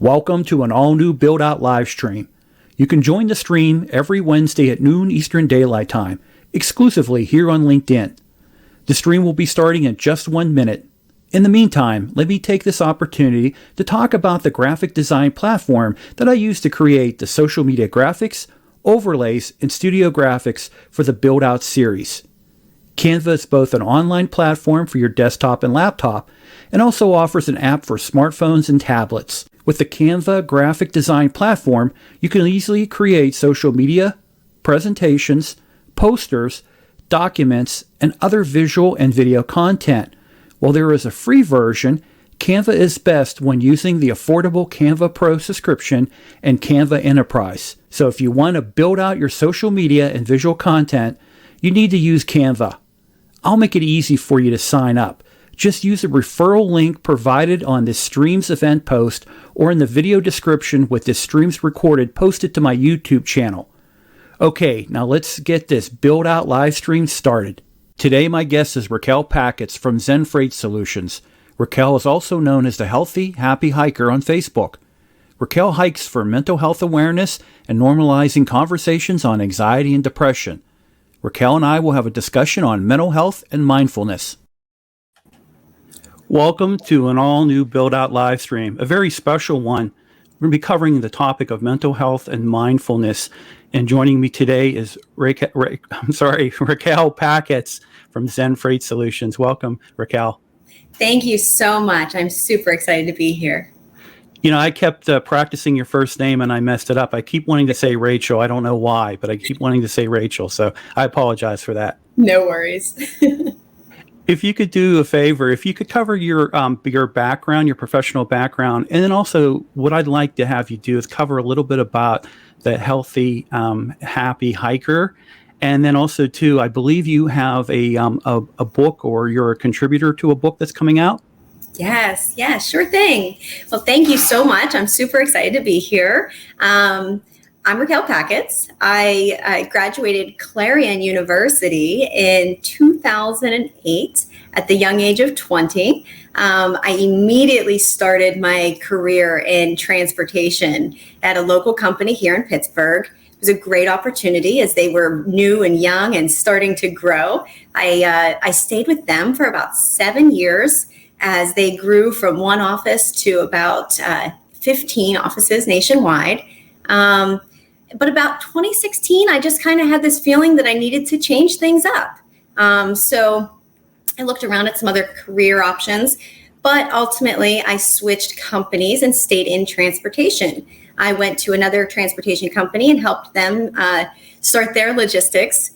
Welcome to an all-new Build Out live stream. You can join the stream every Wednesday at noon Eastern Daylight Time, exclusively here on LinkedIn. The stream will be starting in just 1 minute. In the meantime, let me take this opportunity to talk about the graphic design platform that I use to create the social media graphics, overlays, and studio graphics for the Build Out series. Canva is both an online platform for your desktop and laptop, and also offers an app for smartphones and tablets. With the Canva graphic design platform, you can easily create social media, presentations, posters, documents, and other visual and video content. While there is a free version, Canva is best when using the affordable Canva Pro subscription and Canva Enterprise. So if you want to build out your social media and visual content, you need to use Canva. I'll make it easy for you to sign up. Just use the referral link provided on this stream's event post or in the video description with this stream's recorded posted to my YouTube channel. Okay, now let's get this Build Out live stream started. Today my guest is Racquelle Pakutz from Zen Freight Solutions. Racquelle is also known as the Healthy, Happy Hiker on Facebook. Racquelle hikes for mental health awareness and normalizing conversations on anxiety and depression. Racquelle and I will have a discussion on mental health and mindfulness. Welcome to an all-new Build Out live stream, a very special one. We're going to be covering the topic of mental health and mindfulness. And joining me today is Racquelle Pakutz from Zen Freight Solutions. Welcome, Racquelle. Thank you so much. I'm super excited to be here. You know, I kept practicing your first name and I messed it up. I keep wanting to say Rachel. I don't know why, but I keep wanting to say Rachel. So I apologize for that. No worries. If you could do a favor, if you could cover your background, your professional background, and then also what I'd like to have you do is cover a little bit about the healthy, happy hiker. And then also, too, I believe you have a book, or you're a contributor to a book that's coming out. Yes, sure thing. Well, thank you so much. I'm super excited to be here. I'm Racquelle Pakutz. I graduated Clarion University in 2008 at the young age of 20. I immediately started my career in transportation at a local company here in Pittsburgh. It was a great opportunity as they were new and young and starting to grow. I stayed with them for about 7 years as they grew from one office to about 15 offices nationwide. But about 2016, I just kind of had this feeling that I needed to change things up. So I looked around at some other career options, but ultimately I switched companies and stayed in transportation. I went to another transportation company and helped them start their logistics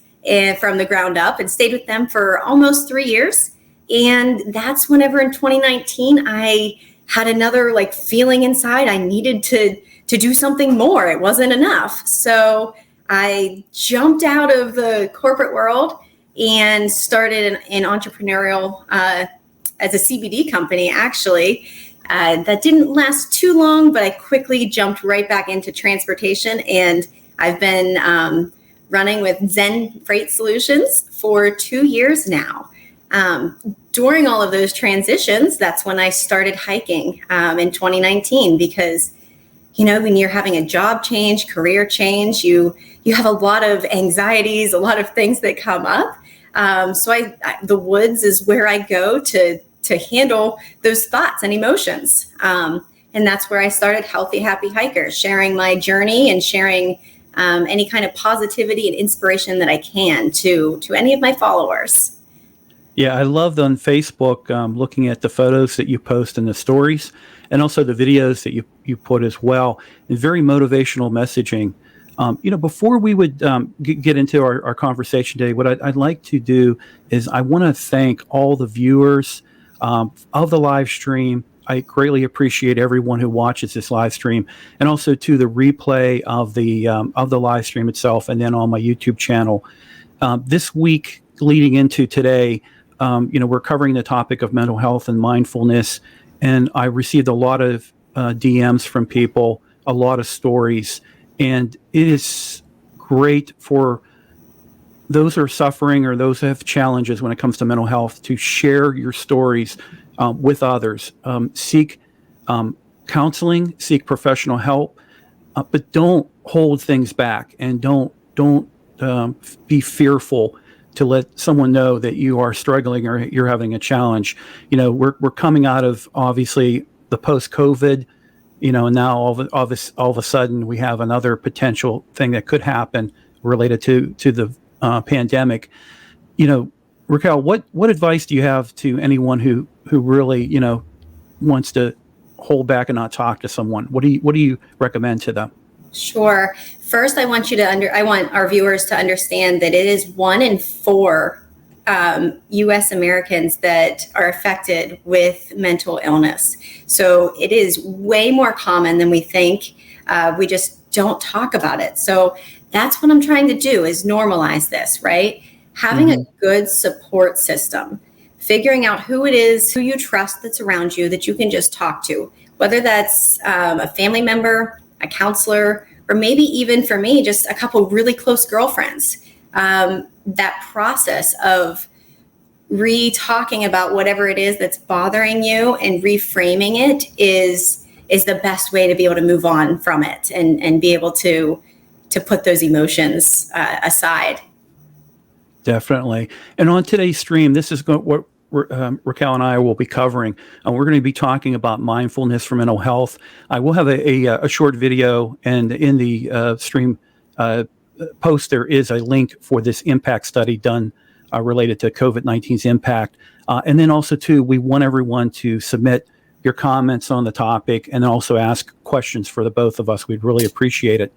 from the ground up, and stayed with them for almost 3 years. And that's whenever in 2019, I had another feeling inside. I needed to do something more. It wasn't enough. So I jumped out of the corporate world and started an entrepreneurial as a CBD company, actually. That didn't last too long, but I quickly jumped right back into transportation. And I've been running with Zen Freight Solutions for 2 years now. During all of those transitions, that's when I started hiking in 2019, because when you're having a job change, career change, you have a lot of anxieties, a lot of things that come up. So the woods is where I go to handle those thoughts and emotions. And that's where I started Healthy, Happy Hiker, sharing my journey and sharing any kind of positivity and inspiration that I can to any of my followers. Yeah, I loved on Facebook looking at the photos that you post and the stories, and also the videos that you put as well, and very motivational messaging. Before we would get into our conversation today, what I'd like to do is I want to thank all the viewers of the live stream. I greatly appreciate everyone who watches this live stream, and also to the replay of the live stream itself, and then on my YouTube channel. This week leading into today, we're covering the topic of mental health and mindfulness, and I received a lot of DMs from people, a lot of stories, and it is great for those who are suffering or those who have challenges when it comes to mental health to share your stories with others. Seek counseling, seek professional help, but don't hold things back, and don't be fearful to let someone know that you are struggling or you're having a challenge. We're coming out of, obviously, the post-COVID, and now all of a sudden we have another potential thing that could happen related to the pandemic. Racquelle, what advice do you have to anyone who really wants to hold back and not talk to someone? What do you recommend to them? Sure. First, I want our viewers to understand that it is 1 in 4 U.S. Americans that are affected with mental illness. So it is way more common than we think. We just don't talk about it. So that's what I'm trying to do, is normalize this, right? Having a good support system, figuring out who it is, who you trust that's around you that you can just talk to, whether that's a family member, a counselor, or maybe even, for me, just a couple really close girlfriends. That process of talking about whatever it is that's bothering you and reframing it is the best way to be able to move on from it and be able to put those emotions aside. Definitely. And on today's stream, this is what Racquelle and I will be covering. We're going to be talking about mindfulness for mental health. I will have a short video, and in the stream post, there is a link for this impact study done related to COVID-19's impact. And then also, too, we want everyone to submit your comments on the topic and also ask questions for the both of us. We'd really appreciate it.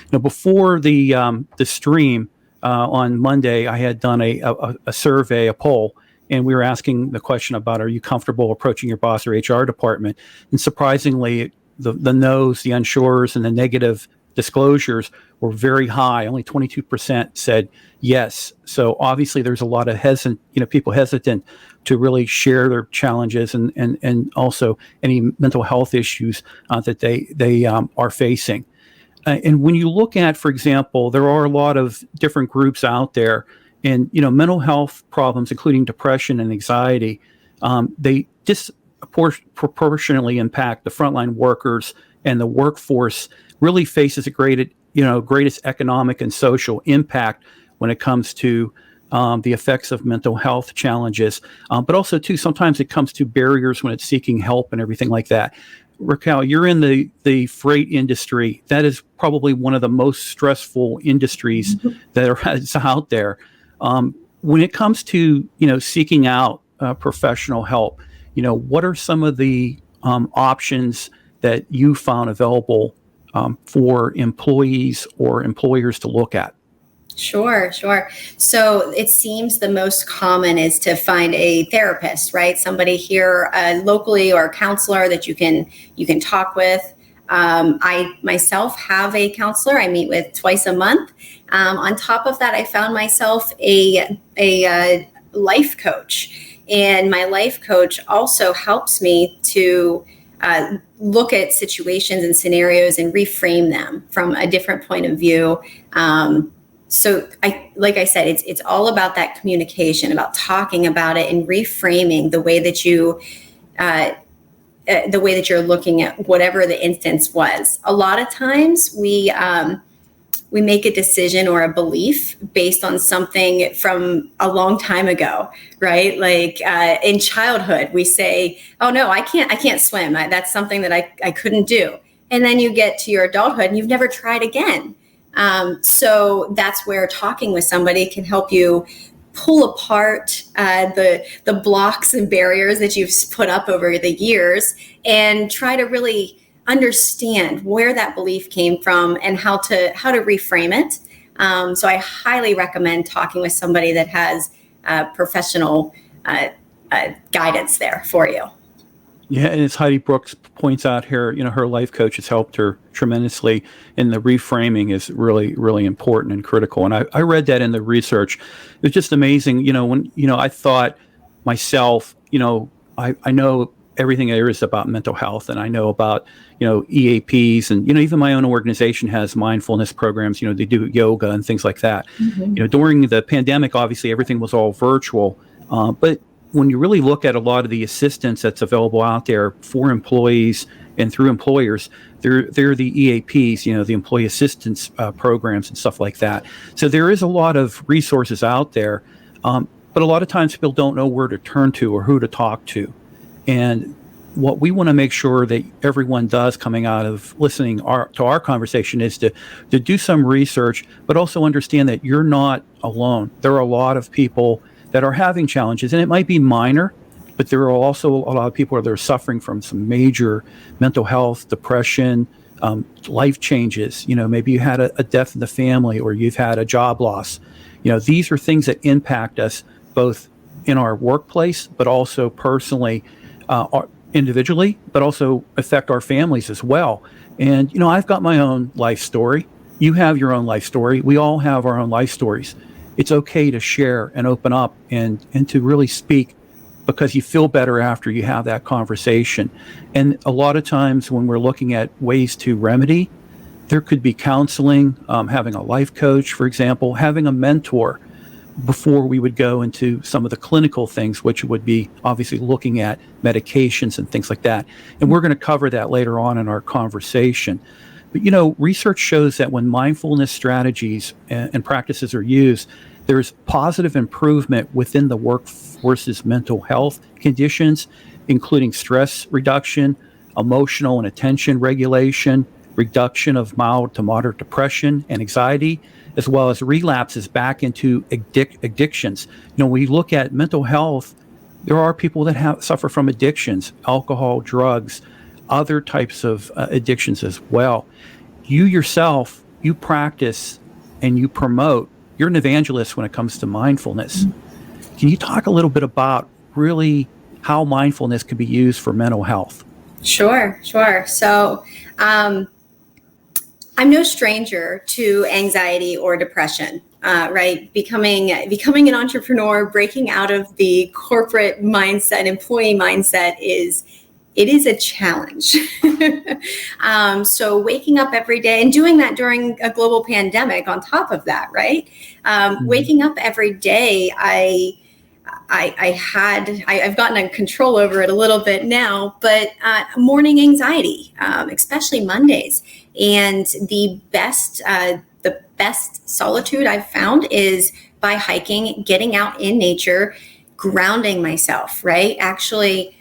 Before the stream on Monday, I had done a survey, a poll, and we were asking the question about, are you comfortable approaching your boss or HR department? And surprisingly, the no's, the unsures, and the negative disclosures were very high. Only 22% said yes. So obviously there's a lot of people hesitant to really share their challenges and also any mental health issues that they are facing. And when you look at, for example, there are a lot of different groups out there, and mental health problems, including depression and anxiety, they disproportionately impact the frontline workers, and the workforce really faces the greatest economic and social impact when it comes to the effects of mental health challenges. But also, too, sometimes it comes to barriers when it's seeking help and everything like that. Racquelle, you're in the freight industry. That is probably one of the most stressful industries that are out there. When it comes to seeking out professional help, what are some of the options that you found available for employees or employers to look at? Sure. So it seems the most common is to find a therapist, right? Somebody here locally, or a counselor that you can talk with. I myself have a counselor I meet with twice a month. On top of that, I found myself a life coach, and my life coach also helps me to look at situations and scenarios and reframe them from a different point of view. So like I said, it's all about that communication, about talking about it and reframing the way that you're looking at whatever the instance was. A lot of times we make a decision or a belief based on something from a long time ago, right? Like in childhood, we say, "Oh no, I can't swim. That's something that I couldn't do." And then you get to your adulthood and you've never tried again. So that's where talking with somebody can help you pull apart the blocks and barriers that you've put up over the years and try to really understand where that belief came from and how to reframe it. So I highly recommend talking with somebody that has professional guidance there for you. Yeah, and as Heidi Brooks points out here, her life coach has helped her tremendously, and the reframing is really, really important and critical. And I read that in the research. It's just amazing, when, I thought myself, I know everything there is about mental health, and I know about, EAPs, and, even my own organization has mindfulness programs, they do yoga and things like that. Mm-hmm. During the pandemic, obviously everything was all virtual, but when you really look at a lot of the assistance that's available out there for employees and through employers, they're the EAPs, the employee assistance programs and stuff like that. So there is a lot of resources out there, but a lot of times people don't know where to turn to or who to talk to. And what we want to make sure that everyone does coming out of listening to our conversation is to do some research, but also understand that you're not alone. There are a lot of people that are having challenges, and it might be minor, but there are also a lot of people that are suffering from some major mental health, depression, life changes. Maybe you had a death in the family, or you've had a job loss. These are things that impact us both in our workplace, but also personally, individually, but also affect our families as well. And, I've got my own life story. You have your own life story. We all have our own life stories. It's okay to share and open up and to really speak, because you feel better after you have that conversation. And a lot of times when we're looking at ways to remedy, there could be counseling, having a life coach, for example, having a mentor before we would go into some of the clinical things, which would be obviously looking at medications and things like that. And we're going to cover that later on in our conversation. But, research shows that when mindfulness strategies and practices are used, there's positive improvement within the workforce's mental health conditions, including stress reduction, emotional and attention regulation, reduction of mild to moderate depression and anxiety, as well as relapses back into addictions. We look at mental health, there are people that suffer from addictions, alcohol, drugs, other types of addictions as well. You yourself, you practice and you promote. You're an evangelist when it comes to mindfulness. Can you talk a little bit about really how mindfulness can be used for mental health? Sure. So I'm no stranger to anxiety or depression, right? Becoming an entrepreneur, breaking out of the corporate mindset, employee mindset is a challenge. So waking up every day and doing that during a global pandemic on top of that, right? Waking up every day, I've gotten control over it a little bit now, but morning anxiety, especially Mondays. And the best solitude I've found is by hiking, getting out in nature, grounding myself, right? Actually,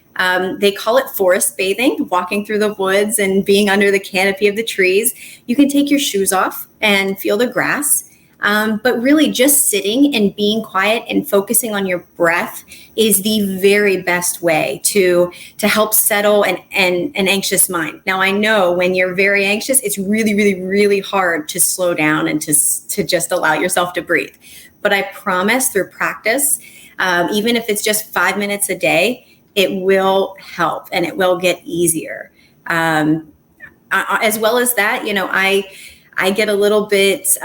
they call it forest bathing, walking through the woods and being under the canopy of the trees. You can take your shoes off and feel the grass. But really just sitting and being quiet and focusing on your breath is the very best way to help settle an anxious mind. Now, I know when you're very anxious, it's really, really, really hard to slow down and to just allow yourself to breathe. But I promise through practice, even if it's just 5 minutes a day, it will help and it will get easier. As well as that, I get a little bit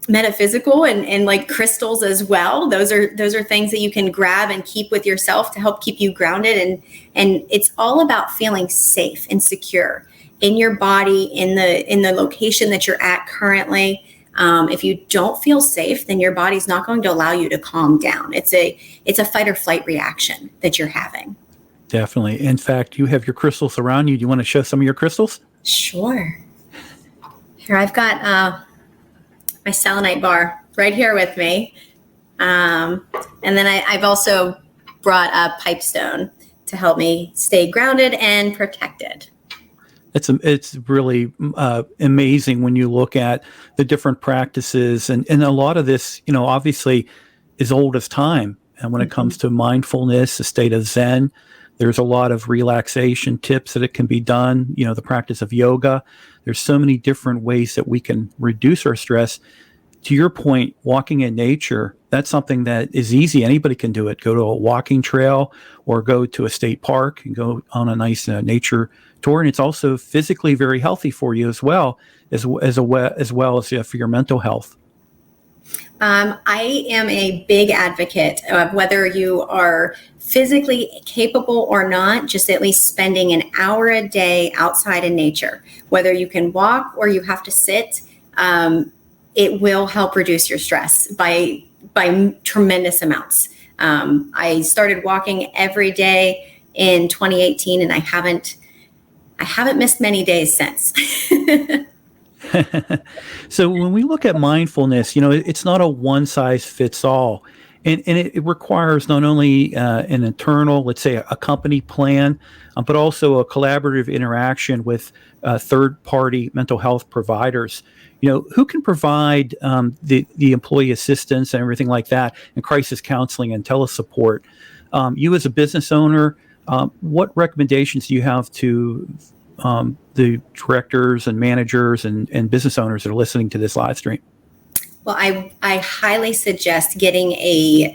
metaphysical and like crystals as well. Those are things that you can grab and keep with yourself to help keep you grounded. And it's all about feeling safe and secure in your body, in the location that you're at currently. If you don't feel safe, then your body's not going to allow you to calm down. It's a fight or flight reaction that you're having. Definitely. In fact, you have your crystals around you. Do you want to show some of your crystals? Sure. Here, I've got my selenite bar right here with me. And then I've also brought a pipestone to help me stay grounded and protected. It's really amazing when you look at the different practices, and a lot of this, obviously is old as time. And when it comes to mindfulness, the state of Zen, there's a lot of relaxation tips that it can be done. The practice of yoga. There's so many different ways that we can reduce our stress. To your point, walking in nature, that's something that is easy. Anybody can do it. Go to a walking trail or go to a state park and go on a nice nature tour. And it's also physically very healthy for you as well as for your mental health. I am a big advocate of whether you are physically capable or not, just at least spending an hour a day outside in nature. Whether you can walk or you have to sit, it will help reduce your stress by tremendous amounts. I started walking every day in 2018, and I haven't I haven't missed many days since. So when we look at mindfulness, it's not a one size fits all. And it requires not only an internal, let's say a company plan, but also a collaborative interaction with third party mental health providers. Who can provide the employee assistance and everything like that, and crisis counseling and telesupport. You as a business owner, what recommendations do you have to the directors and managers and business owners that are listening to this live stream? Well, I highly suggest getting a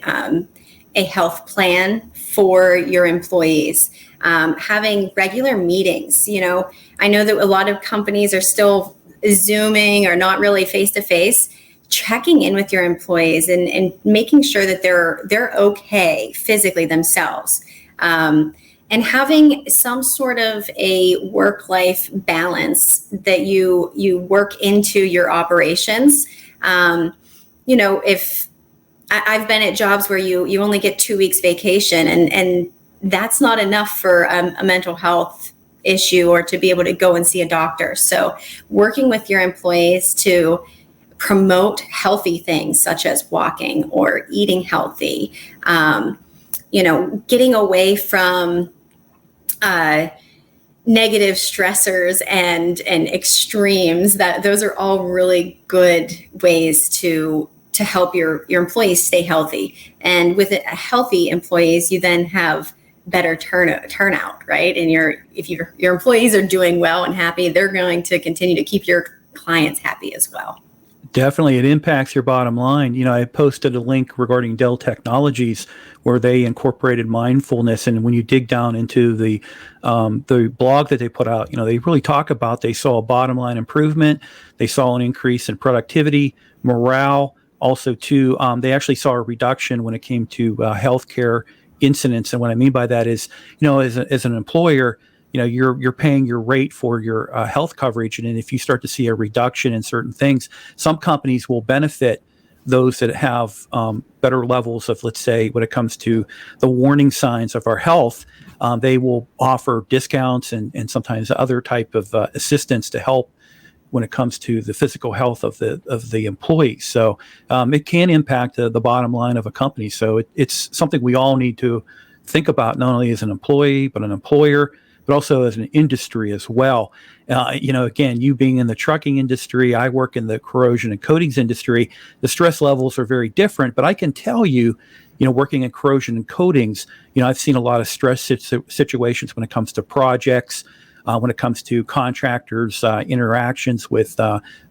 health plan for your employees, having regular meetings. I know that a lot of companies are still Zooming or not really face to face. Checking in with your employees and making sure that they're okay physically themselves. And having some sort of a work-life balance that you work into your operations. If I've been at jobs where you only get 2 weeks vacation, and that's not enough for a mental health issue or to be able to go and see a doctor. So working with your employees to promote healthy things such as walking or eating healthy, getting away from negative stressors and extremes, that those are all really good ways to help your employees stay healthy. And with healthy employees, you then have better turnout, right? And if your employees are doing well and happy, they're going to continue to keep your clients happy as well. Definitely, it impacts your bottom line. I posted a link regarding Dell Technologies where they incorporated mindfulness, and when you dig down into the blog that they put out, they really talk about they saw a bottom line improvement, they saw an increase in productivity, morale, also too. They actually saw a reduction when it came to healthcare incidents, and what I mean by that is, as an employer, you're paying your rate for your health coverage. And if you start to see a reduction in certain things, some companies will benefit those that have better levels of, let's say, when it comes to the warning signs of our health, they will offer discounts and sometimes other type of assistance to help when it comes to the physical health of the employees. So it can impact the bottom line of a company. So it's something we all need to think about, not only as an employee, but an employer, but also as an industry as well. Again, you being in the trucking industry, I work in the corrosion and coatings industry. The stress levels are very different, but I can tell you, working in corrosion and coatings, I've seen a lot of stress situations when it comes to projects, when it comes to contractors' interactions with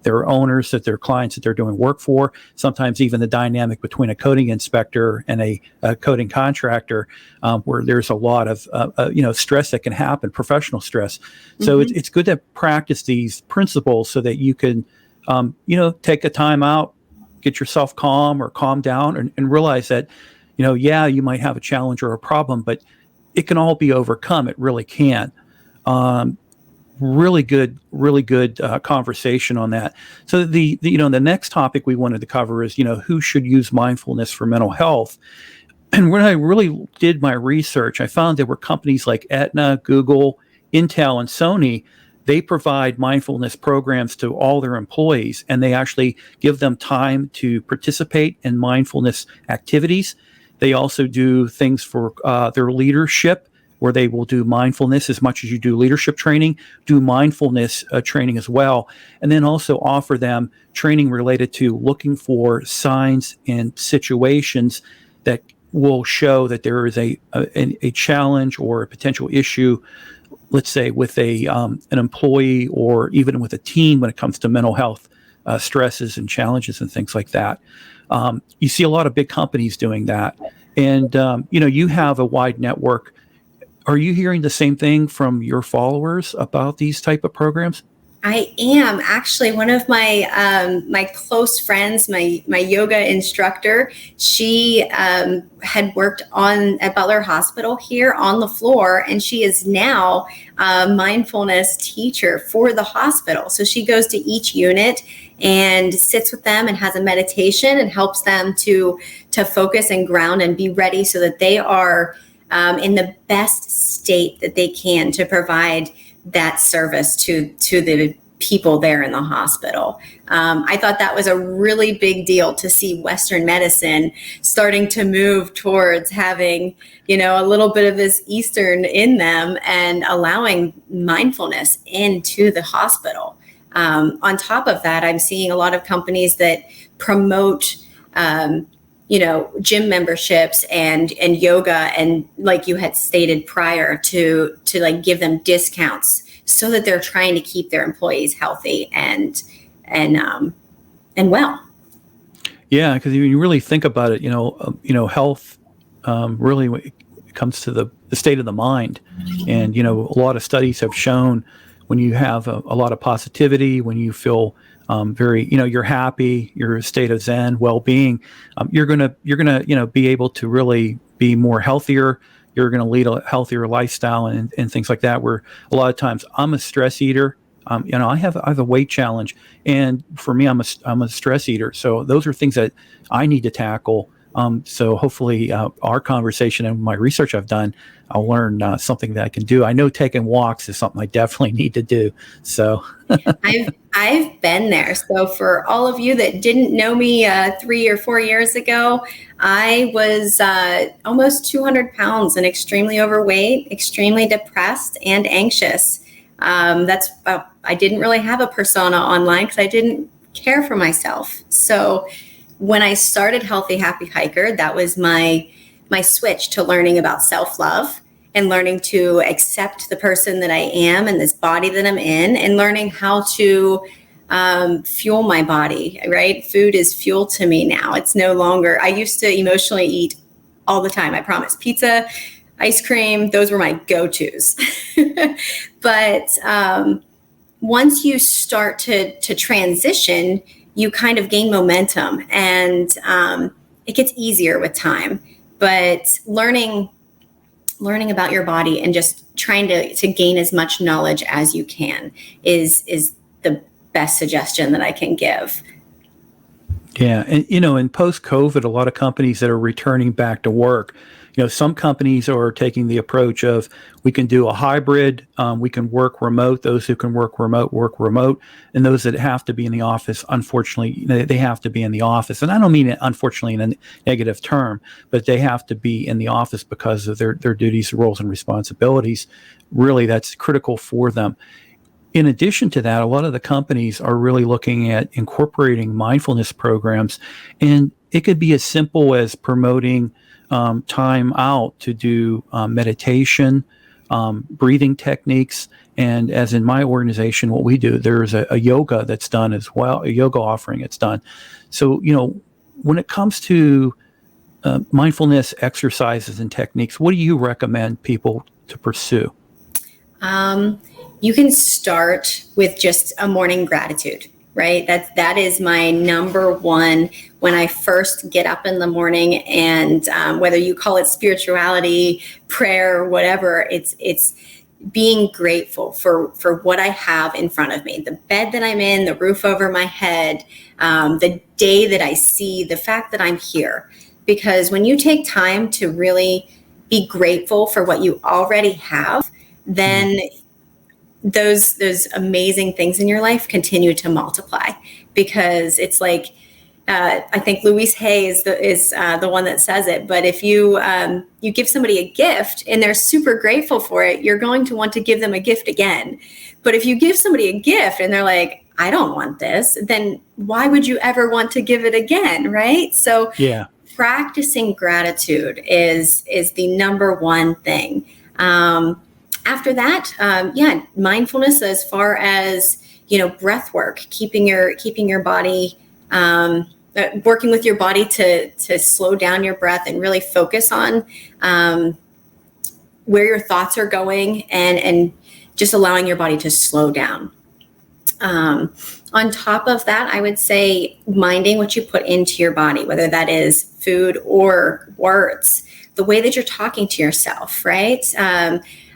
their owners, that their clients that they're doing work for. Sometimes even the dynamic between a coating inspector and a coating contractor, where there's a lot of stress that can happen, professional stress. So it's good to practice these principles so that you can take a time out, get yourself calm or calm down, and realize that you might have a challenge or a problem, but it can all be overcome. It really can. Really good conversation on that. So the next topic we wanted to cover is, who should use mindfulness for mental health. And when I really did my research, I found there were companies like Aetna, Google, Intel, and Sony. They provide mindfulness programs to all their employees, and they actually give them time to participate in mindfulness activities. They also do things for their leadership, where they will do mindfulness as much as you do leadership training, do mindfulness training as well, and then also offer them training related to looking for signs and situations that will show that there is a challenge or a potential issue, let's say with an employee or even with a team when it comes to mental health stresses and challenges and things like that. You see a lot of big companies doing that, and you have a wide network. Are you hearing the same thing from your followers about these type of programs? I am actually. One of my my close friends, my yoga instructor, she had worked at Butler Hospital here on the floor, and she is now a mindfulness teacher for the hospital. So she goes to each unit and sits with them and has a meditation and helps them to focus and ground and be ready so that they are in the best state that they can to provide that service to the people there in the hospital. I thought that was a really big deal to see Western medicine starting to move towards having, a little bit of this Eastern in them and allowing mindfulness into the hospital. On top of that, I'm seeing a lot of companies that promote, gym memberships and yoga, and like you had stated prior, to like give them discounts so that they're trying to keep their employees healthy and well. Yeah, because when you really think about it, health really when it comes to the state of the mind, and a lot of studies have shown when you have a lot of positivity, when you feel very, you're happy, you're in a state of Zen, well-being, you're gonna be able to really be more healthier. You're going to lead a healthier lifestyle and things like that. Where a lot of times I'm a stress eater. I have a weight challenge, and for me, I'm a stress eater. So those are things that I need to tackle. So hopefully, our conversation and my research I've done, I'll learn something that I can do. I know taking walks is something I definitely need to do. So I've been there. So for all of you that didn't know me 3 or 4 years ago, I was almost 200 pounds and extremely overweight, extremely depressed and anxious. I didn't really have a persona online because I didn't care for myself. So when I started Healthy Happy Hiker, that was my switch to learning about self-love and learning to accept the person that I am and this body that I'm in, and learning how to fuel my body, right? Food is fuel to me now. It's no longer, I used to emotionally eat all the time, I promise. Pizza, ice cream, those were my go-tos. But once you start to transition, you kind of gain momentum, and it gets easier with time. But learning about your body and just trying to gain as much knowledge as you can is the best suggestion that I can give. Yeah. And, in post-COVID, a lot of companies that are returning back to work, some companies are taking the approach of, we can do a hybrid, we can work remote. Those who can work remote. And those that have to be in the office, unfortunately, they have to be in the office. And I don't mean it, unfortunately, in a negative term, but they have to be in the office because of their duties, roles, and responsibilities. Really, that's critical for them. In addition to that, a lot of the companies are really looking at incorporating mindfulness programs, and it could be as simple as promoting time out to do meditation, breathing techniques. And as in my organization, what we do, there's a yoga that's done as well, a yoga offering that's done. So, when it comes to mindfulness exercises and techniques, what do you recommend people to pursue? You can start with just a morning gratitude, right? That is my number one when I first get up in the morning, and whether you call it spirituality, prayer, whatever, it's being grateful for what I have in front of me, the bed that I'm in, the roof over my head, the day that I see, the fact that I'm here. Because when you take time to really be grateful for what you already have, then those amazing things in your life continue to multiply. Because it's like, I think Louise Hay is the one that says it. But if you give somebody a gift and they're super grateful for it, you're going to want to give them a gift again. But if you give somebody a gift and they're like, I don't want this, then why would you ever want to give it again, right? So yeah, practicing gratitude is the number one thing. After that, mindfulness as far as, breath work, keeping your body, working with your body to slow down your breath and really focus on where your thoughts are going, and just allowing your body to slow down. On top of that, I would say minding what you put into your body, whether that is food or words, the way that you're talking to yourself, right?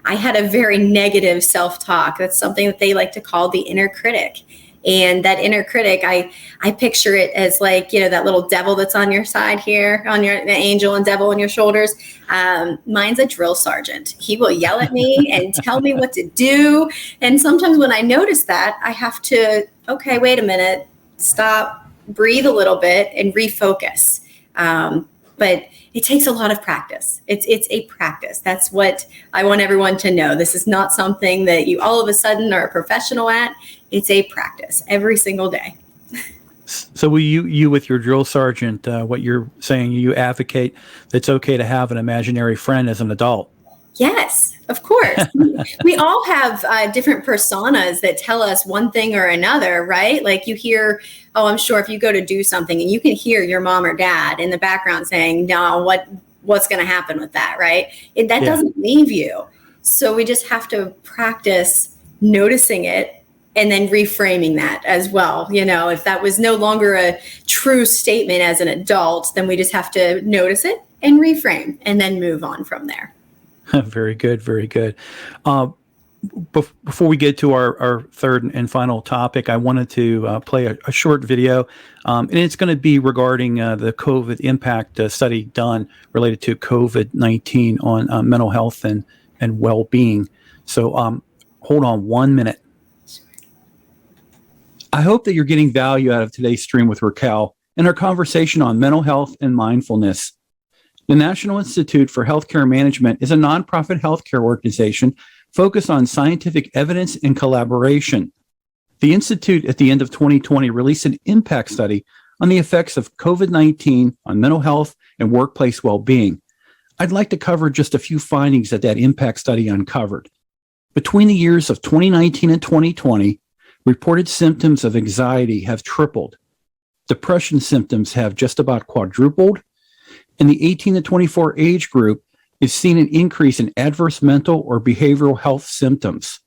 I had a very negative self-talk. That's something that they like to call the inner critic. And that inner critic, I picture it as like, that little devil that's on your side here, the angel and devil on your shoulders. Mine's a drill sergeant. He will yell at me and tell me what to do. And sometimes when I notice that, I have to, okay, wait a minute, stop, breathe a little bit and refocus. But it takes a lot of practice. It's a practice. That's what I want everyone to know. This is not something that you all of a sudden are a professional at. It's a practice every single day. So will you with your drill sergeant, what you're saying, you advocate that it's okay to have an imaginary friend as an adult? Yes, of course. We all have different personas that tell us one thing or another, right? Like you hear, I'm sure if you go to do something and you can hear your mom or dad in the background saying, no, what's going to happen with that, right? That doesn't leave you. So we just have to practice noticing it and then reframing that as well. If that was no longer a true statement as an adult, then we just have to notice it and reframe and then move on from there. Very good. Very good. Before we get to our third and final topic, I wanted to play a short video, and it's going to be regarding the COVID impact study done related to COVID-19 on mental health and well-being. So hold on 1 minute. I hope that you're getting value out of today's stream with Racquelle and our conversation on mental health and mindfulness. The National Institute for Healthcare Management is a nonprofit healthcare organization focused on scientific evidence and collaboration. The Institute at the end of 2020 released an impact study on the effects of COVID-19 on mental health and workplace well-being. I'd like to cover just a few findings that impact study uncovered. Between the years of 2019 and 2020, reported symptoms of anxiety have tripled. Depression symptoms have just about quadrupled. In the 18 to 24 age group, is seen an increase in adverse mental or behavioral health symptoms.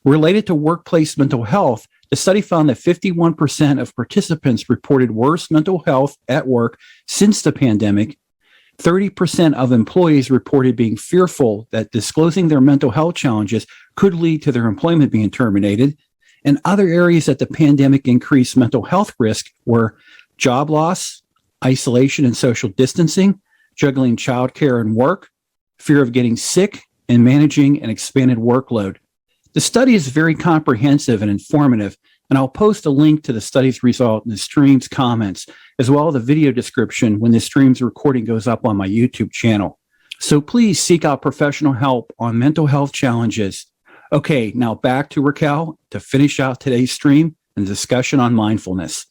Related to workplace mental health, the study found that 51% of participants reported worse mental health at work since the pandemic. 30% of employees reported being fearful that disclosing their mental health challenges could lead to their employment being terminated. And other areas that the pandemic increased mental health risk were job loss, isolation and social distancing, juggling childcare and work, fear of getting sick, and managing an expanded workload. The study is very comprehensive and informative, and I'll post a link to the study's result in the stream's comments, as well as the video description when the stream's recording goes up on my YouTube channel. So please seek out professional help on mental health challenges. Okay, now back to Racquelle to finish out today's stream and discussion on mindfulness.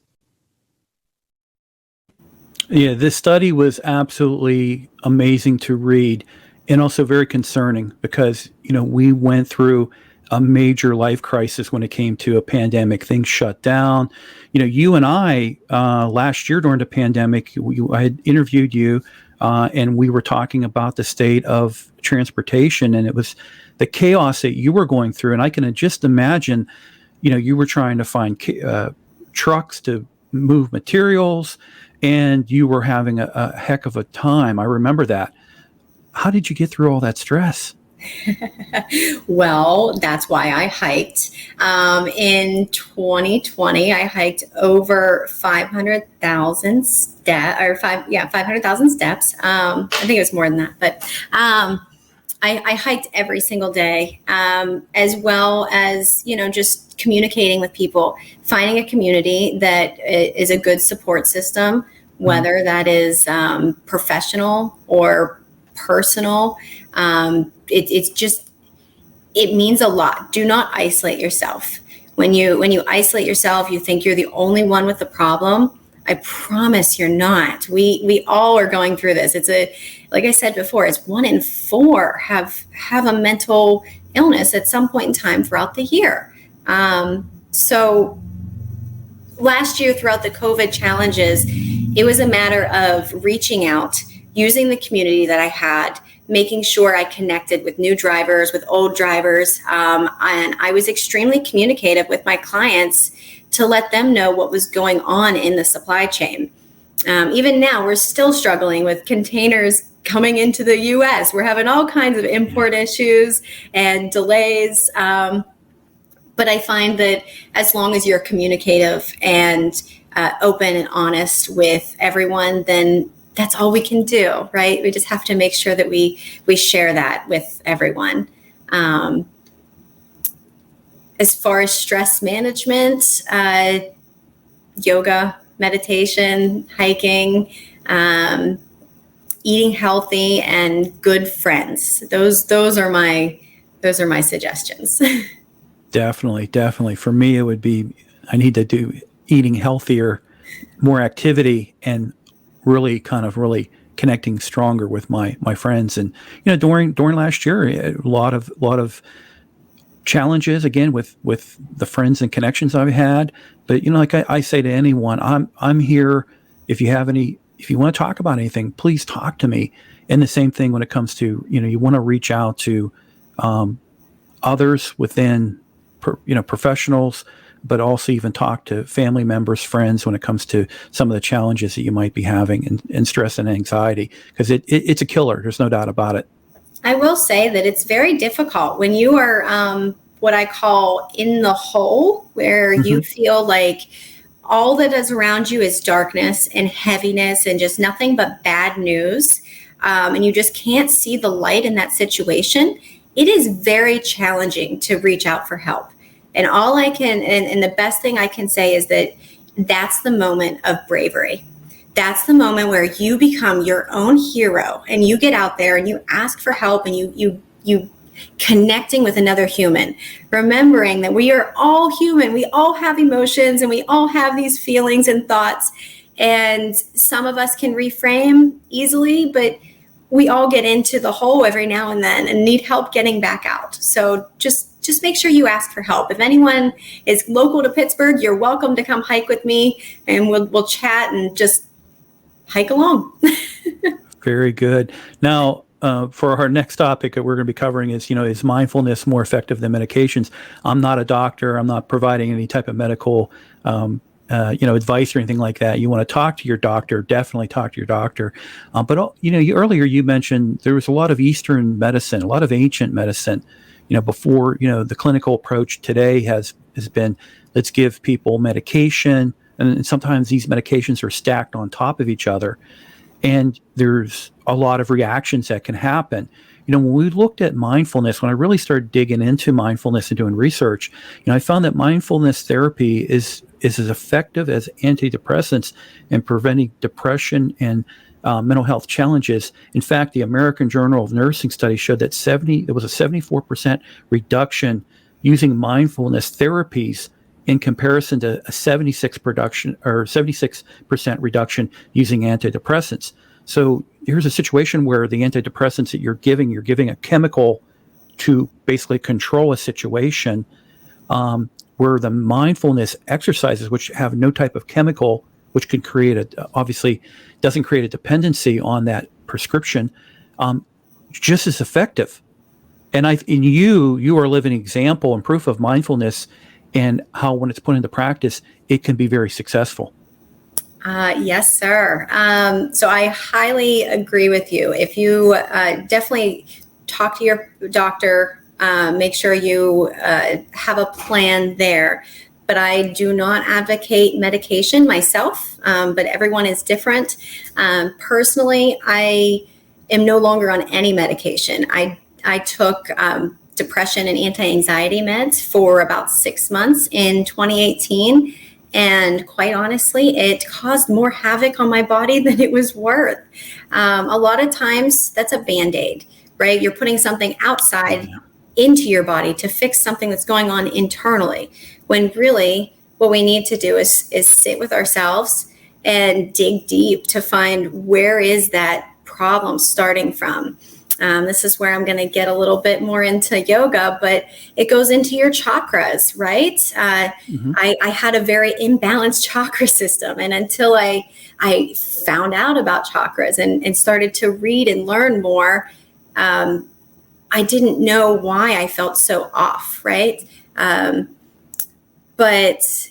Yeah, this study was absolutely amazing to read and also very concerning because, we went through a major life crisis when it came to a pandemic. Things shut down. You and I, last year during the pandemic, I had interviewed you and we were talking about the state of transportation, and it was the chaos that you were going through. And I can just imagine, you were trying to find trucks to move materials, and you were having a heck of a time. I remember that. How did you get through all that stress? Well, that's why I hiked. In 2020, I hiked over 500,000 steps, 500,000 steps. I think it was more than that, but I hiked every single day, as well as, just communicating with people, finding a community that is a good support system, whether that is professional or personal. It means a lot. Do not isolate yourself. When you isolate yourself, you think you're the only one with the problem. I promise you're not. We all are going through this. Like I said before, it's 1 in 4 have a mental illness at some point in time throughout the year. So last year, throughout the COVID challenges, it was a matter of reaching out, using the community that I had, making sure I connected with new drivers, with old drivers. And I was extremely communicative with my clients to let them know what was going on in the supply chain. Even now, we're still struggling with containers coming into the US. We're having all kinds of import issues and delays. But But I find that as long as you're communicative and open and honest with everyone, then that's all we can do, right? We just have to make sure that we share that with everyone. As far as stress management, yoga, meditation, hiking, eating healthy, and good friends. Those are my suggestions. Definitely. For me, it would be, I need to do eating healthier, more activity, and really connecting stronger with my friends. And during last year, a lot of challenges again with the friends and connections I've had. But like I say to anyone, I'm here. If you want to talk about anything, please talk to me. And the same thing when it comes to you want to reach out to others within professionals, but also even talk to family members, friends when it comes to some of the challenges that you might be having and stress and anxiety, because it's a killer. There's no doubt about it. I will say that it's very difficult when you are what I call in the hole, where you feel like all that is around you is darkness and heaviness and just nothing but bad news. And you just can't see the light in that situation. It is very challenging to reach out for help. And all I can, and the best thing I can say is that that's the moment of bravery. That's the moment where you become your own hero and you get out there and you ask for help and you connecting with another human, remembering that we are all human. We all have emotions and we all have these feelings and thoughts. And some of us can reframe easily, but we all get into the hole every now and then and need help getting back out. So just make sure you ask for help. If anyone is local to Pittsburgh, you're welcome to come hike with me and we'll chat and just hike along. Very good. Now, for our next topic that we're going to be covering is mindfulness more effective than medications? I'm not a doctor. I'm not providing any type of medical advice or anything like that. You want to talk to your doctor, definitely talk to your doctor. But earlier you mentioned there was a lot of Eastern medicine, a lot of ancient medicine, before, the clinical approach today has been, let's give people medication. And sometimes these medications are stacked on top of each other. And there's a lot of reactions that can happen. When we looked at mindfulness, when I really started digging into mindfulness and doing research, I found that mindfulness therapy is as effective as antidepressants in preventing depression and mental health challenges. In fact, the American Journal of Nursing study showed that there was a 74% reduction using mindfulness therapies in comparison to a 76% reduction using antidepressants. So here's a situation where the antidepressants that you're giving a chemical to basically control a situation, where the mindfulness exercises, which have no type of chemical, which can obviously doesn't create a dependency on that prescription, just as effective. And you are a living example and proof of mindfulness and how when it's put into practice, it can be very successful. Yes, sir. So I highly agree with you. If you definitely talk to your doctor, make sure you have a plan there. But I do not advocate medication myself, but everyone is different. Personally, I am no longer on any medication. I took depression and anti-anxiety meds for about 6 months in 2018. And quite honestly, it caused more havoc on my body than it was worth. A lot of times that's a Band-Aid, right? You're putting something outside into your body to fix something that's going on internally, when really what we need to do is sit with ourselves and dig deep to find where is that problem starting from. This is where I'm going to get a little bit more into yoga, but it goes into your chakras, right? I had a very imbalanced chakra system. And until I found out about chakras and started to read and learn more, I didn't know why I felt so off, right? But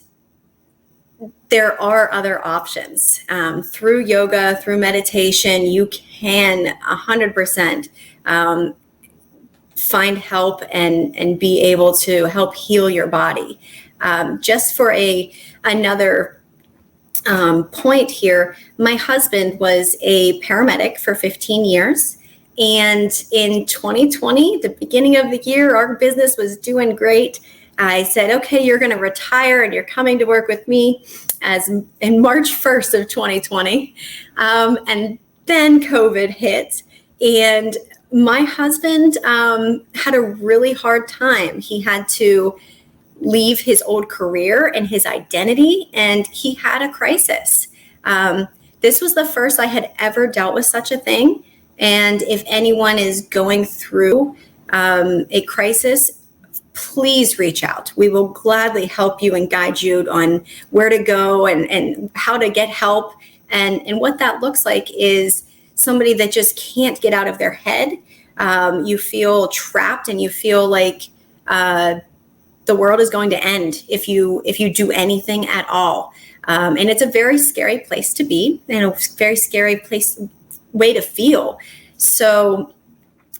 there are other options. Through yoga, through meditation, you can 100% find help and be able to help heal your body. Just for another point here, my husband was a paramedic for 15 years. And in 2020, the beginning of the year, our business was doing great. I said, okay, you're going to retire and you're coming to work with me as in March 1st of 2020. And then COVID hit, and my husband had a really hard time. He had to leave his old career and his identity, and he had a crisis. This was the first I had ever dealt with such a thing. And if anyone is going through a crisis, please reach out. We will gladly help you and guide you on where to go and how to get help. And what that looks like is somebody that just can't get out of their head. You feel trapped and you feel like the world is going to end if you do anything at all. And it's a very scary place to be, and a very scary way to feel. So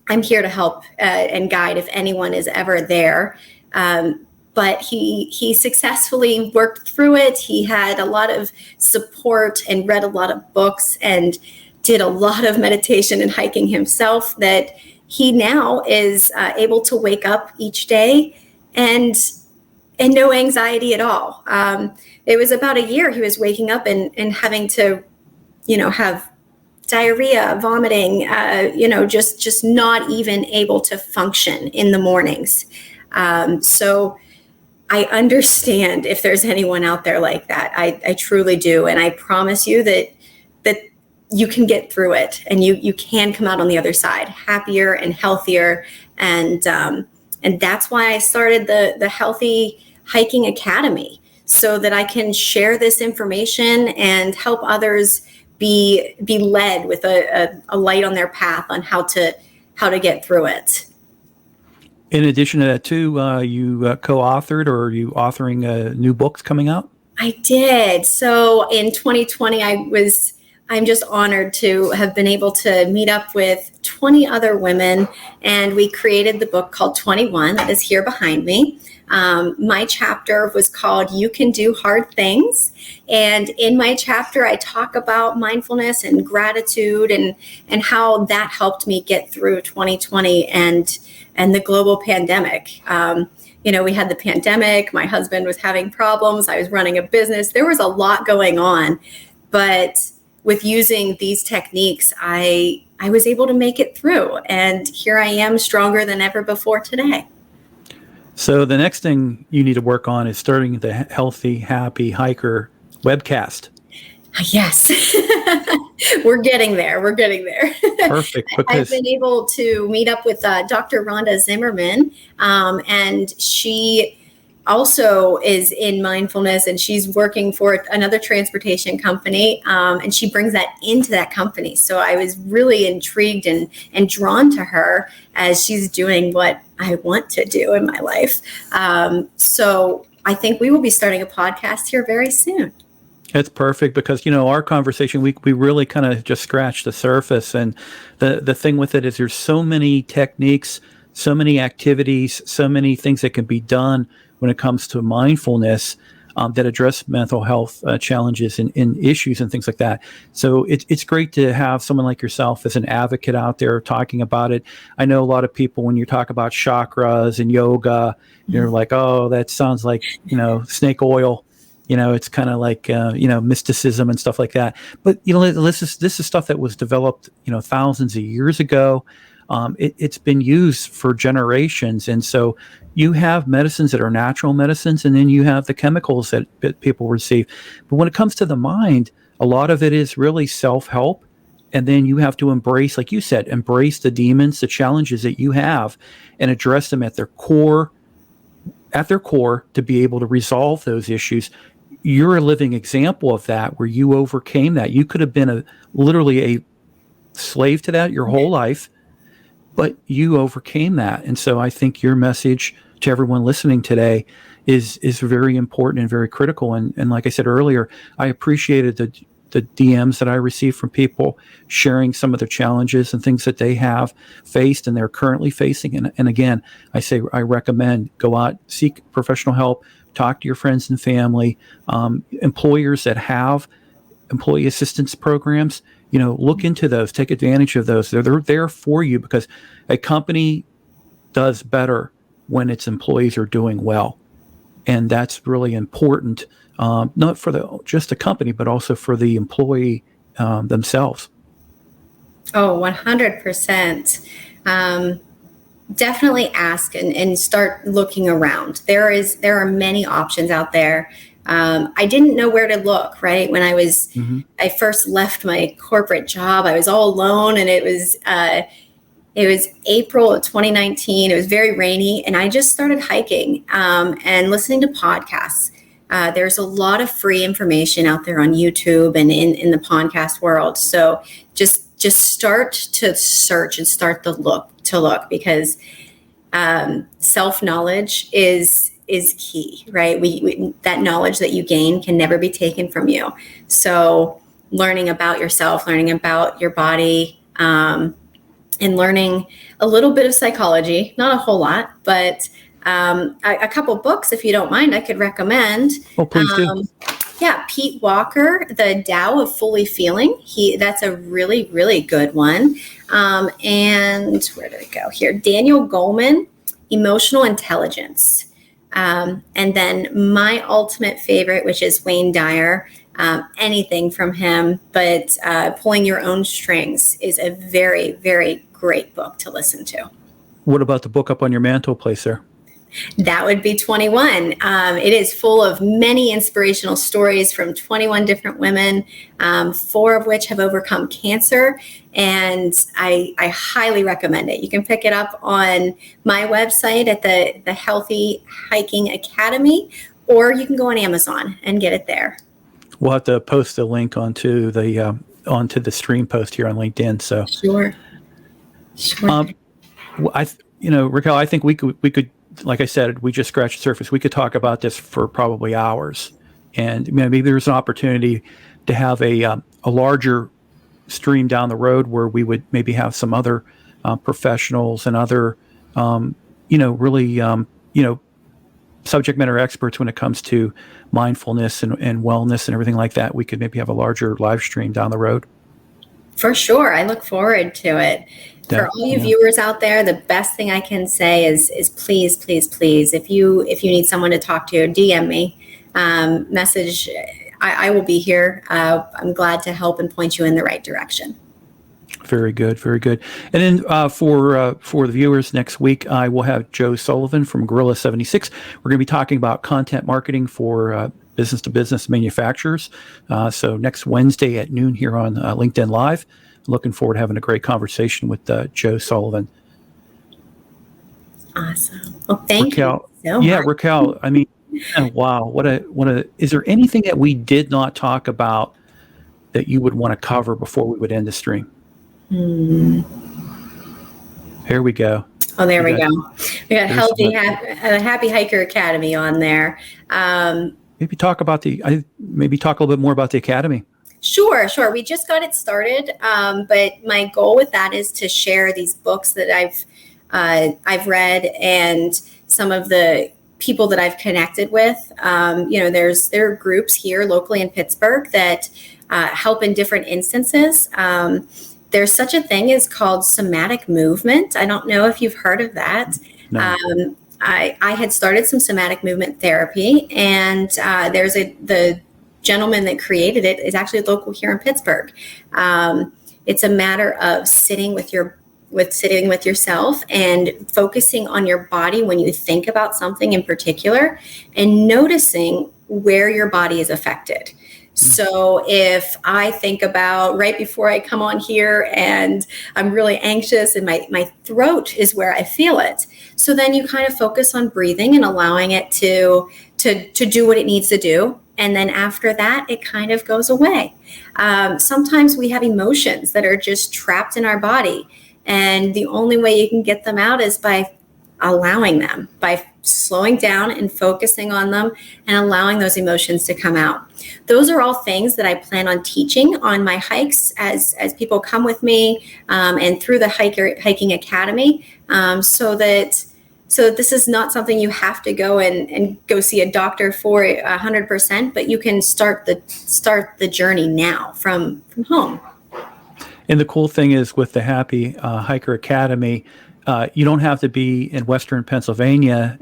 I'm here to help and guide if anyone is ever there. But he successfully worked through it. He had a lot of support and read a lot of books and did a lot of meditation and hiking himself, that he now is able to wake up each day and no anxiety at all. It was about a year he was waking up and having to, have diarrhea, vomiting, just not even able to function in the mornings. So I understand if there's anyone out there like that. I truly do. And I promise you that you can get through it, and you can come out on the other side happier and healthier. And that's why I started the Healthy Hiking Academy, so that I can share this information and help others be led with a light on their path on how to get through it. In addition to that, too, you co-authored, or are you authoring new books coming out? I did. So in 2020, I'm just honored to have been able to meet up with 20 other women, and we created the book called 21 that is here behind me. My chapter was called You Can Do Hard Things. And in my chapter, I talk about mindfulness and gratitude and how that helped me get through 2020 and the global pandemic. We had the pandemic. My husband was having problems. I was running a business. There was a lot going on. But with using these techniques, I was able to make it through. And here I am, stronger than ever before today. So the next thing you need to work on is starting the Healthy, Happy Hiker webcast. Yes, we're getting there. Perfect. I've been able to meet up with Dr. Rhonda Zimmerman, and she also is in mindfulness, and she's working for another transportation company, and she brings that into that company. So I was really intrigued and drawn to her as she's doing what I want to do in my life. So I think we will be starting a podcast here very soon. It's perfect because, our conversation, we really kind of just scratched the surface. And the thing with it is there's so many techniques, so many activities, so many things that can be done when it comes to mindfulness that address mental health challenges and issues and things like that. So it's great to have someone like yourself as an advocate out there talking about it. I know a lot of people, when you talk about chakras and yoga, you're like, oh, that sounds like, snake oil. It's kind of like, mysticism and stuff like that. But, this is stuff that was developed, thousands of years ago. It's been used for generations. And so you have medicines that are natural medicines, and then you have the chemicals that people receive. But when it comes to the mind, a lot of it is really self-help. And then you have to embrace, like you said, embrace the demons, the challenges that you have, and address them at their core to be able to resolve those issues. You're a living example of that, where you overcame that. You could have been literally a slave to that your whole life, but you overcame that. And so I think your message to everyone listening today is very important and very critical. And like I said earlier, I appreciated the DMs that I receive from people sharing some of the challenges and things that they have faced and they're currently facing. And again, I recommend go out, seek professional help, talk to your friends and family, employers that have employee assistance programs. Look into those, take advantage of those. They're there for you because a company does better when its employees are doing well. And that's really important, not for just the company, but also for the employee themselves. Oh, 100%. Definitely ask and start looking around. There are many options out there. I didn't know where to look, right? When I first left my corporate job, I was all alone, and it was April of 2019. It was very rainy, and I just started hiking and listening to podcasts. There's a lot of free information out there on YouTube and in the podcast world. So just start to search and start to look because self-knowledge is key, right? We that knowledge that you gain can never be taken from you. So learning about yourself, learning about your body, and learning a little bit of psychology, not a whole lot, but a couple books, if you don't mind, I could recommend. Oh, please do. Yeah, Pete Walker, The Tao of Fully Feeling. That's a really, really good one. And where did it go here? Daniel Goleman, Emotional Intelligence. And then my ultimate favorite, which is Wayne Dyer. Anything from him, but Pulling Your Own Strings is a very, very great book to listen to. What about the book up on your mantelpiece there? That would be 21. It is full of many inspirational stories from 21 different women, 4 of which have overcome cancer. And I highly recommend it. You can pick it up on my website at the Healthy Hiking Academy, or you can go on Amazon and get it there. We'll have to post a link onto the stream post here on LinkedIn. So sure. Racquelle, I think we could, like I said, we just scratched the surface. We could talk about this for probably hours, and maybe there's an opportunity to have a larger stream down the road where we would maybe have some other professionals and other, subject matter experts when it comes to mindfulness and wellness and everything like that. We could maybe have a larger live stream down the road. For sure. I look forward to it. For all you viewers out there, the best thing I can say is please, please, please, if you need someone to talk to, DM me, message. I will be here. I'm glad to help and point you in the right direction. Very good, very good. And then for the viewers next week, I will have Joe Sullivan from Gorilla 76. We're going to be talking about content marketing for business-to-business manufacturers. So next Wednesday at noon here on LinkedIn Live. Looking forward to having a great conversation with Joe Sullivan. Awesome. Well, thank Racquelle, you so much. Yeah, Racquelle, I mean, wow, what a, is there anything that we did not talk about that you would want to cover before we would end the stream? Here we go. Oh, there we go. We got Happy Hiker Academy on there. Maybe talk a little bit more about the Academy. Sure. We just got it started, but my goal with that is to share these books that I've read and some of the people that I've connected with. There are groups here locally in Pittsburgh that help in different instances. There's such a thing as called somatic movement. I don't know if you've heard of that. No. I had started some somatic movement therapy, and the gentleman that created it is actually local here in Pittsburgh. It's a matter of sitting with yourself and focusing on your body when you think about something in particular, and noticing where your body is affected. So if I think about right before I come on here and I'm really anxious and my throat is where I feel it. So then you kind of focus on breathing and allowing it to do what it needs to do. And then after that, it kind of goes away. Sometimes we have emotions that are just trapped in our body. And the only way you can get them out is by allowing them, by slowing down and focusing on them and allowing those emotions to come out. Those are all things that I plan on teaching on my hikes as people come with me and through the hiking academy, so that this is not something you have to go and go see a doctor for 100%, but you can start the journey now from home. And the cool thing is with the Happy Hiker Academy, you don't have to be in Western Pennsylvania.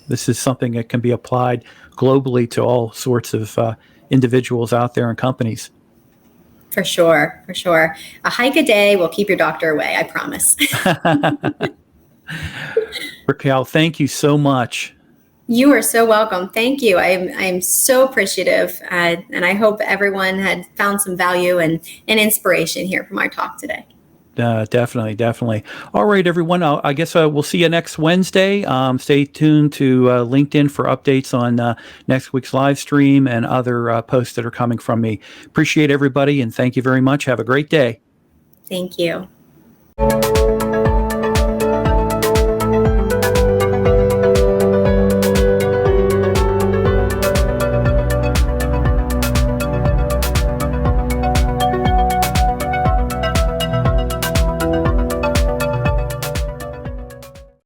This is something that can be applied globally to all sorts of individuals out there and companies. For sure. A hike a day will keep your doctor away, I promise. Racquelle, thank you so much. You are so welcome. Thank you. I'm so appreciative, and I hope everyone had found some value and inspiration here from our talk today. Definitely. All right, everyone. I guess we'll see you next Wednesday. Stay tuned to LinkedIn for updates on next week's live stream and other posts that are coming from me. Appreciate everybody, and thank you very much. Have a great day. Thank you.